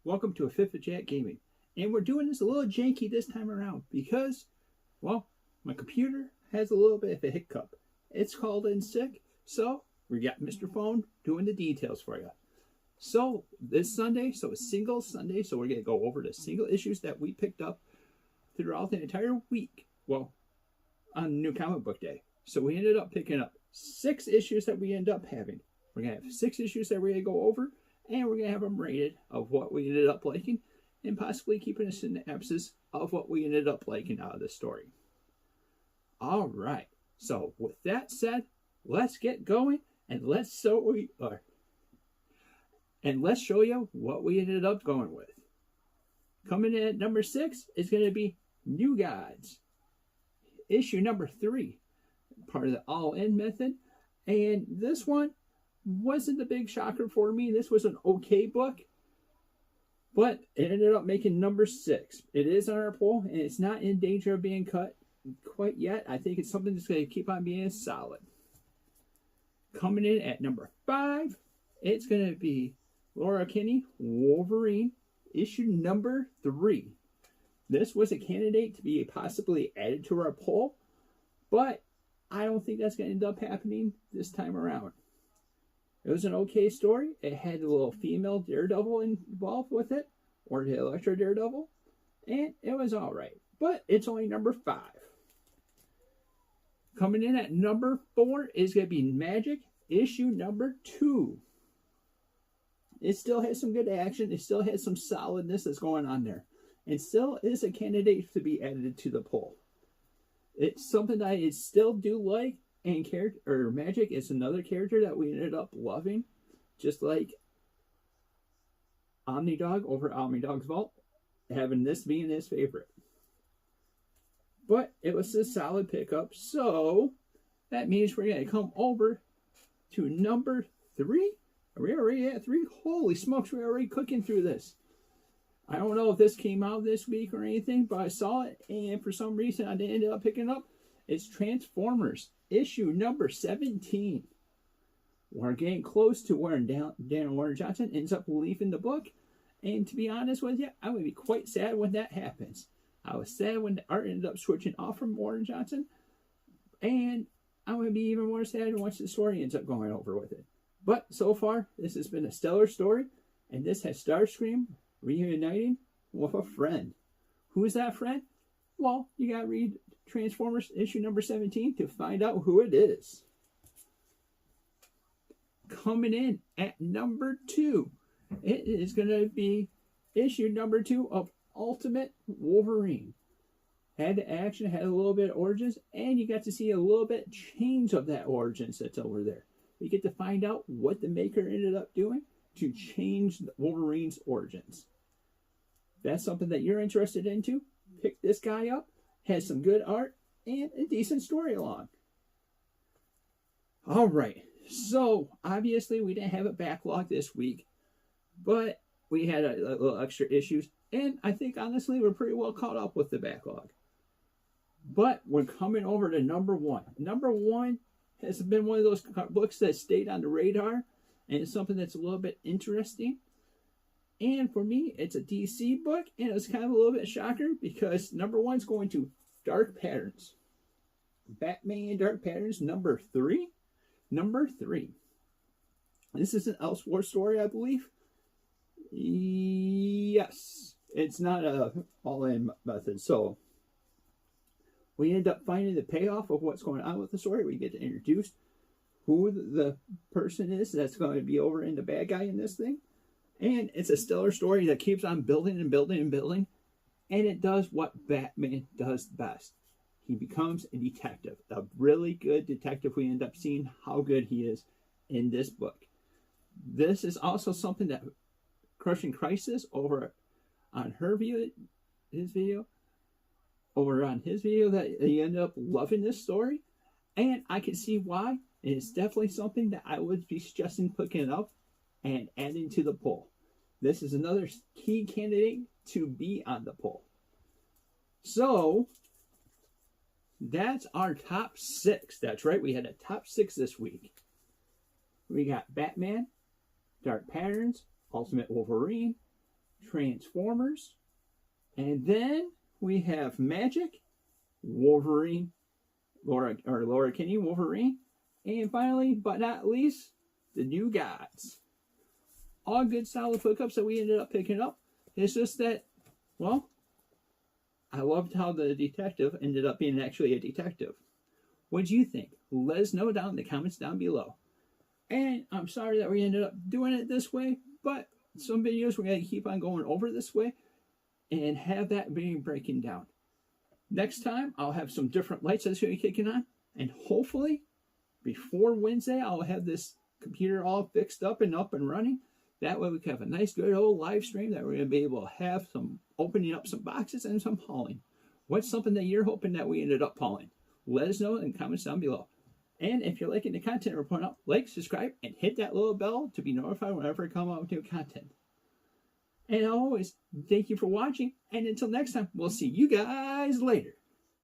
Welcome to a Fifth of Jack Gaming. And we're doing this a little janky this time around because, well, my computer has a little bit of a hiccup. It's called in sick, so we got Mr. Phone doing the details for you. So this Sunday, so a single Sunday, so we're going to go over the single issues that we picked up throughout the entire week. Well, on New Comic Book Day. So we ended up picking up 6 issues that we end up having. We're going to have 6 issues that we're going to go over, and we're going to have them rated of what we ended up liking, and possibly keeping a synopsis of what we ended up liking out of the story. All right. So with that said, let's get going, and let's show you what we ended up going with. Coming in at number 6 is going to be New Gods, issue number 3, part of the All-In method, and this one wasn't a big shocker for me. This was an okay book, but it ended up making number 6. It is on our poll, and it's not in danger of being cut quite yet. I think it's something that's going to keep on being solid. Coming in at number 5, it's going to be Laura Kinney, Wolverine, issue number 3. This was a candidate to be possibly added to our poll, but I don't think that's going to end up happening this time around. It was an okay story. It had a little female Daredevil involved with it, or the Electro Daredevil, and it was all right. But it's only number 5. Coming in at number 4 is going to be Magic, issue number 2. It still has some good action. It still has some solidness that's going on there. And still is a candidate to be added to the poll. It's something that I still do like. And Magic is another character that we ended up loving, just like Omnidog over Omnidog's Vault, having this being his favorite. But it was a solid pickup, so that means we're going to come over to number 3. Are we already at 3? Holy smokes, we're already cooking through this. I don't know if this came out this week or anything, but I saw it, and for some reason I didn't end up picking it up. It's Transformers, issue number 17. We're getting close to where Daniel Warner Johnson ends up leaving the book. And to be honest with you, I'm going to be quite sad when that happens. I was sad when the art ended up switching off from Warner Johnson. And I'm going to be even more sad once the story ends up going over with it. But so far, this has been a stellar story. And this has Starscream reuniting with a friend. Who is that friend? Well, you got to read Transformers issue number 17 to find out who it is. Coming in at number 2, it is going to be issue number 2 of Ultimate Wolverine. Had the action, had a little bit of origins, and you got to see a little bit change of that origins that's over there. We get to find out what the maker ended up doing to change Wolverine's origins. If that's something that you're interested into, pick this guy up. Has some good art and a decent story along. All right, so obviously we didn't have a backlog this week, but we had a little extra issues, and I think honestly we're pretty well caught up with the backlog. But we're coming over to number 1. Number 1 has been one of those books that stayed on the radar, and it's something that's a little bit interesting. And for me, it's a DC book, and it was kind of a little bit shocker because number 1's going to Dark Patterns. Batman Dark Patterns number 3. Number 3. This is an Elseworld story, I believe. Yes. It's not a all-in method. So we end up finding the payoff of what's going on with the story. We get to introduce who the person is that's going to be over in the bad guy in this thing. And it's a stellar story that keeps on building and building and building. And it does what Batman does best. He becomes a detective. A really good detective. We end up seeing how good he is in this book. This is also something that Crushing Crisis over on his video that he ended up loving this story. And I can see why. It's definitely something that I would be suggesting picking up and adding to the poll. This is another key candidate to be on the poll. So that's our top 6. That's right, we had a top 6 this week. We got Batman, Dark Patterns, Ultimate Wolverine, Transformers, and then we have Magic, Wolverine, Laura Kinney, Wolverine, and finally, but not least, the New Gods. All good solid hookups that we ended up picking up. It's just that, well, I loved how the detective ended up being actually a detective. What do you think? Let us know down in the comments down below. And I'm sorry that we ended up doing it this way, but some videos we're going to keep on going over this way and have that being breaking down. Next time, I'll have some different lights that's going to be kicking on, and hopefully, before Wednesday, I'll have this computer all fixed up and running. That way we can have a nice, good old live stream that we're going to be able to have some opening up some boxes and some hauling. What's something that you're hoping that we ended up hauling? Let us know in the comments down below. And if you're liking the content we're putting up, like, subscribe, and hit that little bell to be notified whenever I come out with new content. And always, thank you for watching, and until next time, we'll see you guys later.